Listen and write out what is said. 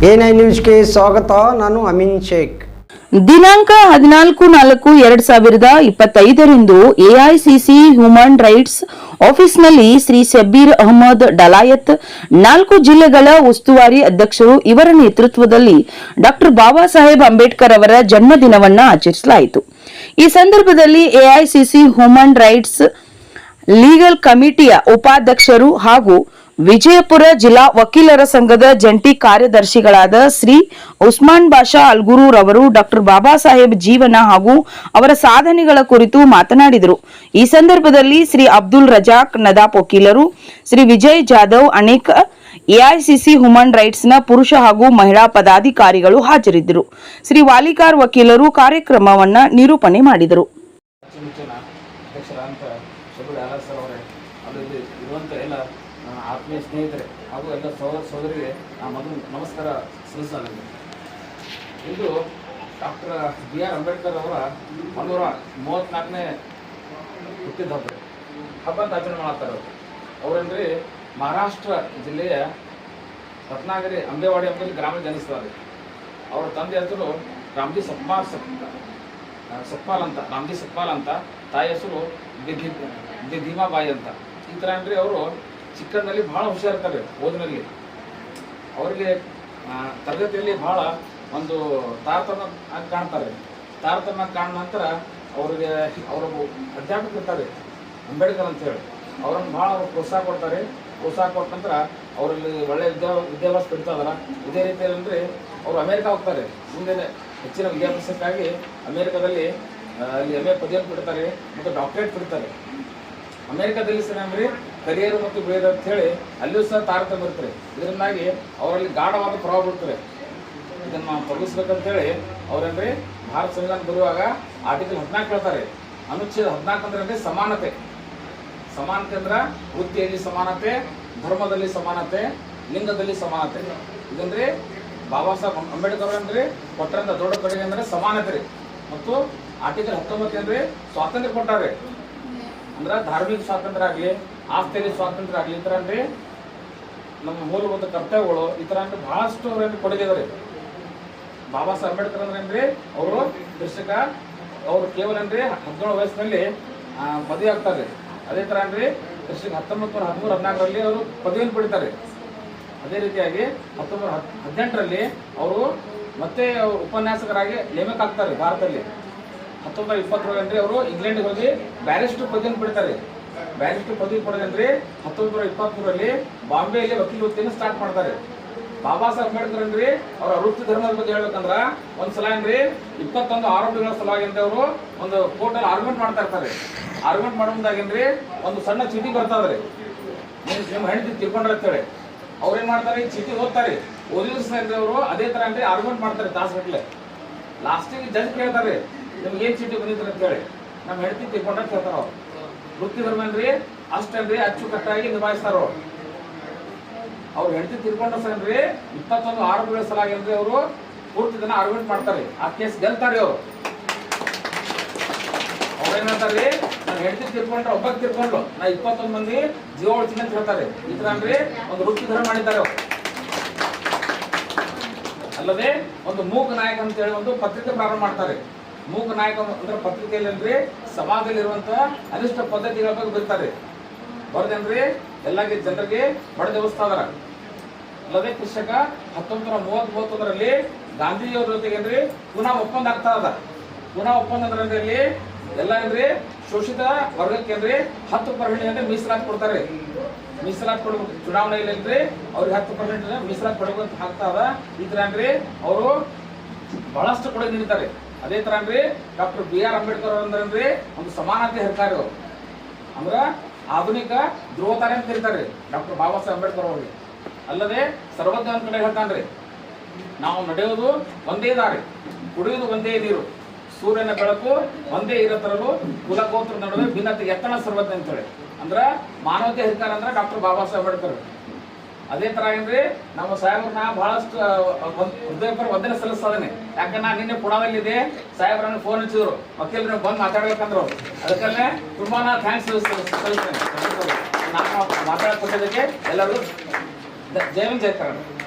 ಎ9 ನ್ಯೂಸ್ಗೆ ಸ್ವಾಗತ. ನಾನು ಅಮೀನ್ ಶೇಖ್. ದಿನಾಂಕ 14/4/2025 ಎಐಸಿಸಿ ಹ್ಯೂಮನ್ ರೈಟ್ಸ್ ಆಫೀಸ್ನಲ್ಲಿ ಶ್ರೀ ಶಬ್ಬೀರ್ ಅಹಮದ್ ಡಲಾಯತ್ 4 ಜಿಲ್ಲೆಗಳ ಉಸ್ತುವಾರಿ ಅಧ್ಯಕ್ಷರು ಇವರ ನೇತೃತ್ವದಲ್ಲಿ ಡಾಕ್ಟರ್ ಬಾಬಾ ಸಾಹೇಬ್ ಅಂಬೇಡ್ಕರ್ ಅವರ ಜನ್ಮದಿನವನ್ನು ಆಚರಿಸಲಾಯಿತು. ಈ ಸಂದರ್ಭದಲ್ಲಿ ಎಐಸಿಸಿ ಹ್ಯೂಮನ್ ರೈಟ್ಸ್ ಲೀಗಲ್ ಕಮಿಟಿಯ ಉಪಾಧ್ಯಕ್ಷರು ಹಾಗೂ ವಿಜಯಪುರ ಜಿಲ್ಲಾ ವಕೀಲರ ಸಂಘದ ಜಂಟಿ ಕಾರ್ಯದರ್ಶಿಗಳಾದ ಶ್ರೀ ಉಸ್ಮಾನ್ ಬಾಷಾ ಅಲ್ಗುರು ರವರು ಡಾಕ್ಟರ್ ಬಾಬಾ ಸಾಹೇಬ್ ಜೀವನ ಹಾಗೂ ಅವರ ಸಾಧನೆಗಳ ಕುರಿತು ಮಾತನಾಡಿದರು. ಈ ಸಂದರ್ಭದಲ್ಲಿ ಶ್ರೀ ಅಬ್ದುಲ್ ರಜಾಕ್ ನದಾಪ್ ವಕೀಲರು, ಶ್ರೀ ವಿಜಯ್ ಜಾಧವ್, ಅನೇಕ ಎಐಸಿಸಿ ಹ್ಯೂಮನ್ ರೈಟ್ಸ್ನ ಪುರುಷ ಹಾಗೂ ಮಹಿಳಾ ಪದಾಧಿಕಾರಿಗಳು ಹಾಜರಿದ್ದರು. ಶ್ರೀ ವಾಲಿಕಾರ್ ವಕೀಲರು ಕಾರ್ಯಕ್ರಮವನ್ನ ನಿರೂಪಣೆ ಮಾಡಿದರು. ಆತ್ಮೀಯ ಸ್ನೇಹಿತರೆ ಹಾಗೂ ಎಲ್ಲ ಸೋದರಿಗೆ ಮೊದಲು ನಮಸ್ಕಾರ ಸಲ್ಲಿಸಲಾಗಿದೆ. ಇಂದು ಡಾಕ್ಟರ್ BR ಅಂಬೇಡ್ಕರ್ ಅವರ 134ನೇ ಹುಟ್ಟಿದ ಹಬ್ಬ ಅಂತ ಆಚರಣೆ ಮಾಡ್ತಾರೆ. ಅವರಂದರೆ ಮಹಾರಾಷ್ಟ್ರ ಜಿಲ್ಲೆಯ ರತ್ನಾಗಿರಿ ಅಂಬೇವಾಡಿ ಎಂಬಲ್ಲಿ ಗ್ರಾಮ ಜನಿಸ್ತಾರೆ. ಅವರ ತಂದೆ ಹೆಸರು ರಾಮ್ಜಿ ಸತ್ಪಾಲ್ ಅಂತ, ತಾಯಿ ಹೆಸರು ಭೀಮಾಬಾಯಿ ಅಂತ. ಈ ಥರ ಅಂದರೆ ಅವರು ಚಿಕ್ಕಂದಲ್ಲಿ ಭಾಳ ಹುಷಾರಿರ್ತಾರೆ ಓದಿನಲ್ಲಿ. ಅವರಿಗೆ ತರಗತಿಯಲ್ಲಿ ಭಾಳ ಒಂದು ತಾರತಮ್ಯ ಕಾಣ್ತಾರೆ. ತಾರತಮ್ಯ ಕಾಣ ನಂತರ ಅವರಿಗೆ ಅವರು ಅಧ್ಯಾಪಕರು ಇರ್ತಾರೆ ಅಂಬೇಡ್ಕರ್ ಅಂತೇಳಿ, ಅವರನ್ನು ಭಾಳ ಪ್ರೋತ್ಸಾಹ ಕೊಡ್ತಾರೆ. ಪ್ರೋತ್ಸಾಹ ಕೊಟ್ಟ ನಂತರ ಅವರಲ್ಲಿ ಒಳ್ಳೆಯ ವಿದ್ಯಾಭ್ಯಾಸ ಪಡಿತಾ ಇದಾರೆ. ಇದೇ ರೀತಿಯಲ್ಲಿ ಅಂದರೆ ಅವರು ಅಮೇರಿಕಾ ಹೋಗ್ತಾರೆ. ಮುಂದೆ ಹೆಚ್ಚಿನ ವಿದ್ಯಾಭ್ಯಾಸಕ್ಕಾಗಿ ಅಮೇರಿಕಾದಲ್ಲಿ ಅಲ್ಲಿ MA ಪದವಿಯನ್ನು ಪಡಿತಾರೆ ಮತ್ತು ಡಾಕ್ಟರೇಟ್ ಪಡಿತಾರೆ. ಅಮೇರಿಕಾದಲ್ಲಿ ಸಹ ಅಂದರೆ ಕರಿಯರು ಮತ್ತು ಬೆಳೆಯೋದು ಅಂತ ಹೇಳಿ ಅಲ್ಲಿಯೂ ಸಹ ತಾರತಮ್ಯ ಇರ್ತಾರೆ. ಇದರಿಂದಾಗಿ ಅವರಲ್ಲಿ ಗಾಢವಾದ ಪ್ರಭಾವ ಬೀಳ್ತಾರೆ. ಇದನ್ನು ನಾವು ತೊಡಗಿಸ್ಬೇಕಂತೇಳಿ ಅವರಂದರೆ ಭಾರತ ಸಂವಿಧಾನ ಬರುವಾಗ ಆರ್ಟಿಕಲ್ 14 ಹೇಳ್ತಾರೆ. ಅನುಚ್ಛೇದ 14 ಅಂದರೆ ಸಮಾನತೆ. ಸಮಾನತೆ ಅಂದ್ರೆ ವೃತ್ತಿಯಲ್ಲಿ ಸಮಾನತೆ, ಧರ್ಮದಲ್ಲಿ ಸಮಾನತೆ, ಲಿಂಗದಲ್ಲಿ ಸಮಾನತೆ. ಇದಂದರೆ ಬಾಬಾ ಸಾಹೇಬ್ ಅಂಬೇಡ್ಕರ್ ಅಂದರೆ ಕೊಟ್ಟರಂತ ದೊಡ್ಡ ಕೊಡುಗೆ ಅಂದರೆ ಸಮಾನತೆ. ಮತ್ತು ಆರ್ಟಿಕಲ್ 19 ಅಂದರೆ ಸ್ವಾತಂತ್ರ್ಯ ಕೊಟ್ಟಾರೆ. ಅಂದ್ರೆ ಧಾರ್ಮಿಕ ಸ್ವಾತಂತ್ರ್ಯ ಆಗಲಿ, ಆಸ್ತಿಯಲ್ಲಿ ಸ್ವಾತಂತ್ರ್ಯ ಆಗಲಿ, ಈ ಥರ ಅಂದರೆ ನಮ್ಮ ಮೂಲಭೂತ ಕರ್ತವ್ಯಗಳು, ಈ ಥರ ಅಂದರೆ ಬಹಳಷ್ಟು ಅವರಲ್ಲಿ ಕೊಡುಗಿದ್ದಾರೆ. ಬಾಬಾ ಸಾಹೇಬ್ ಅಂಬೇಡ್ಕರ್ ಅಂದರೆ ಅವರು ಕೃಷಿಕ. ಅವರು ಕೇವಲ ಅಂದರೆ 17 ವಯಸ್ಸಿನಲ್ಲಿ ಮದುವೆ ಆಗ್ತಾರೆ. ಅದೇ ಥರ ಅಂದರೆ ಕೃಷಿಕ 1913-14ರಲ್ಲಿ ಅವರು ಪದವಿಯನ್ನು ಪಡಿತಾರೆ. ಅದೇ ರೀತಿಯಾಗಿ 1918ರಲ್ಲಿ ಅವರು ಮತ್ತೆ ಉಪನ್ಯಾಸಕರಾಗಿ ನೇಮಕ ಆಗ್ತಾರೆ ಭಾರತದಲ್ಲಿ. 1920ರಲ್ಲಿ ಅವರು ಇಂಗ್ಲೆಂಡ್ಗೆ ಹೋಗಿ ಬ್ಯಾರಿಸ್ಟರ್ ಪದವಿಯನ್ನು ಪಡಿತಾರೆ. ಬ್ಯಾರಿಸ್ಟರ್ ಪದವಿ ಪಡೆದಂದ್ರೆ 1923ರಲ್ಲಿ ಬಾಂಬೆಯಲ್ಲಿ ವಕೀಲ ವೃತ್ತಿಯನ್ನು ಸ್ಟಾರ್ಟ್ ಮಾಡ್ತಾರೆ. ಬಾಬಾ ಸಾಹೇಬ್ ಅಂಬೇಡ್ಕರ್ ಅಂದ್ರೆ ಅವರ ವೃತ್ತಿ ಧರ್ಮದ ಬಗ್ಗೆ ಹೇಳ್ಬೇಕಂದ್ರ ಒಂದ್ಸಲ ಅಂದ್ರೆ 21 ಆರೋಪಿಗಳ ಸಲುವಾಗಿ ಅಂದ್ರೆ ಅವರು ಒಂದು ಕೋರ್ಟಲ್ಲಿ ಆರ್ಗ್ಯುಮೆಂಟ್ ಮಾಡ್ತಾ ಇರ್ತಾರೆ. ಆರ್ಗ್ಯುಮೆಂಟ್ ಮಾಡೋದಾಗೇನ್ರಿ ಒಂದು ಸಣ್ಣ ಚೀಟಿ ಬರ್ತಾವ್ರಿ, ನಿಮ್ಮ ಹೆಂಡತಿ ತಿಳ್ಕೊಂಡ್ರೆ ಅಂತೇಳಿ. ಅವ್ರೇನ್ ಮಾಡ್ತಾರೆ, ಈ ಚೀಟಿ ಓದ್ತಾರೆ. ಓದಿದ್ರು ಸಹ ಅವರು ಅದೇ ತರ ಅಂದ್ರೆ ಆರ್ಗ್ಯುಮೆಂಟ್ ಮಾಡ್ತಾರೆ ತಾಸುಗಟ್ಟಲೆ. ಲಾಸ್ಟಿಗೆ ಜಡ್ಜ್ ಕೇಳ್ತಾರೆ, ನಿಮ್ಗೆ ಏನ್ ಚೀಟಿ ಬಂದಿದ್ರು ಅಂತ ಹೇಳಿ. ನಮ್ಮ ಹೆಂಡತಿ ತಿಳ್ಕೊಂಡ್ರೆ ಕೇಳ್ತಾರ. ಅವ್ರು ವೃತ್ತಿ ಧರ್ಮ ಅಂದ್ರೆ ಅಷ್ಟೇನ್ರಿ ಅಚ್ಚುಕಟ್ಟಾಗಿ ನಿಭಾಯಿಸ್ತಾರ. ಅವ್ರು ಹೆಂಡತಿ ತಿಳ್ಕೊಂಡ್ರೆ ಸರಿ 21 ಆರೋಪಿಗಳ ಸಲಾಗಿ ಅಂದ್ರೆ ಅವರು ಪೂರ್ತಿ ದಿನ ಆರ್ಗ್ಯುಮೆಂಟ್ ಮಾಡ್ತಾರೆ. ಆ ಕೇಸ್ ಗೆಲ್ತಾರೆ. ಅವ್ರೇನಂತಾರೆ, ನಾನು ಹೆಂಡತಿ ತಿಳ್ಕೊಂಡ್ರೆ ಒಬ್ಬಕ್ಕೆ ತಿಳ್ಕೊಂಡು ನಾ 21 ಮಂದಿ ಜೀವ ಉಳಿಸ್ತೀನಿ ಅಂತ ಹೇಳ್ತಾರೆ. ಈ ತರ ಅಂದ್ರೆ ಒಂದು ವೃತ್ತಿ ಧರ್ಮ ಮಾಡಿದ್ದಾರೆ ಅವರು. ಅಲ್ಲದೆ ಒಂದು ಮೂಕ ನಾಯಕ ಅಂತ ಹೇಳಿ ಒಂದು ಪತ್ರಿಕೆ ಪ್ರಾರಂಭ ಮಾಡ್ತಾರೆ. ಮೂಕ ನಾಯಕ ಅಂದ್ರೆ ಪತ್ರಿಕೆಯಲ್ಲಿ ಅಂದ್ರೆ ಸಮಾಜದಲ್ಲಿರುವಂತಹ ಅನಿಷ್ಟ ಪದ್ಧತಿಗಳ ಬಗ್ಗೆ ಬರೀತಾರೆ. ಬರದಂದ್ರೆ ಎಲ್ಲ ಜನರಿಗೆ ಬಡದೆವಸ್ತಾ ಇದಾರ. ಅಲ್ಲದೆ ಕೃಷಿಕ 1930-31ರಲ್ಲಿ ಗಾಂಧೀಜಿಯವರ ಜೊತೆಗೆ ಅಂದ್ರೆ ಪುನಃ ಒಪ್ಪಂದ ಆಗ್ತಾ ಅದ. ಪುನಃ ಒಪ್ಪಂದ ಅಂದ್ರೆ ಎಲ್ಲ ಅಂದ್ರೆ ಶೋಷಿತ ವರ್ಗಕ್ಕೆ ಅಂದ್ರೆ 10% ಅಂದ್ರೆ ಮೀಸಲಾತಿ ಕೊಡ್ತಾರೆ. ಮೀಸಲಾತಿ ಕೊಡಬೇಕು ಚುನಾವಣೆಯಲ್ಲಿ ಅಂದ್ರೆ ಅವ್ರಿಗೆ 10% ಮೀಸಲಾತಿ ಕೊಡಬೇಕು ಆಗ್ತಾ ಅದ. ಈ ತರ ಅಂದ್ರೆ ಅವರು ಬಹಳಷ್ಟು ಕೊಡುಗೆ ನೀಡ್ತಾರೆ. ಅದೇ ತರ ಅಂದ್ರೆ ಡಾಕ್ಟರ್ BR ಅಂಬೇಡ್ಕರ್ ಅಂದ್ರೆ ಒಂದು ಸಮಾನತೆ ಹೇಳ್ತಾರೆ. ಅವರು ಅಂದ್ರ ಆಧುನಿಕ ಧ್ರುವತಾರೆ ಅಂತ ಕರೀತಾರೆ ಡಾಕ್ಟರ್ ಬಾಬಾ ಸಾಹೇಬ್ ಅಂಬೇಡ್ಕರ್ ಅವರಿಗೆ. ಅಲ್ಲದೆ ಸರ್ವಜ್ಞ ಒಂದ್ ಕಡೆ ಹೇಳ್ತಾನ್ರಿ, ನಾವು ನಡೆಯೋದು ಒಂದೇ ದಾರಿ, ಕುಡಿಯುವುದು ಒಂದೇ ನೀರು, ಸೂರ್ಯನ ಬೆಳಕು ಒಂದೇ ಇರೋ ತರಲು ಕುಲಗೋತ್ರ ನಡುವೆ ಭಿನ್ನತೆ ಎತ್ತಣ ಸರ್ವಜ್ಞ ಅಂತೇಳಿ. ಅಂದ್ರ ಮಾನವತೆ ಹರಿಕಾರ ಅಂದ್ರೆ ಡಾಕ್ಟರ್ ಬಾಬಾ ಸಾಹೇಬ್ ಅಂಬೇಡ್ಕರ್. ಅದೇ ತರ ಏನ್ರಿ ನಮ್ಮ ಸಾಹೇಬ್ರನ್ನ ಬಹಳಷ್ಟು ಹೃದಯಪರ ವಂದನೆ ಸಲ್ಲಿಸ್ತದೇನೆ. ಯಾಕಂದ್ರೆ ನಾನು ನಿನ್ನೆ ಪುಣಾದಲ್ಲಿದ್ದೆ, ಸಾಹೇಬ್ರನ್ನ ಫೋನ್ ಹಚ್ಚಿದ್ರು, ವಕೀಲರು ಬಂದು ಮಾತಾಡ್ಬೇಕಂದ್ರು. ಅದಕ್ಕಲ್ಲೇ ತುಂಬಾ ಥ್ಯಾಂಕ್ಸ್ ಸಲ್ಲಿಸ್ತೇನೆ. ನಾನು ಮಾತಾಡಕ್ ಕೊಟ್ಟಿದ್ದಕ್ಕೆ ಎಲ್ಲರೂ ಜೈ ಹಿಂದ್ ಜೈ ಕರ್ನಾಟಕ.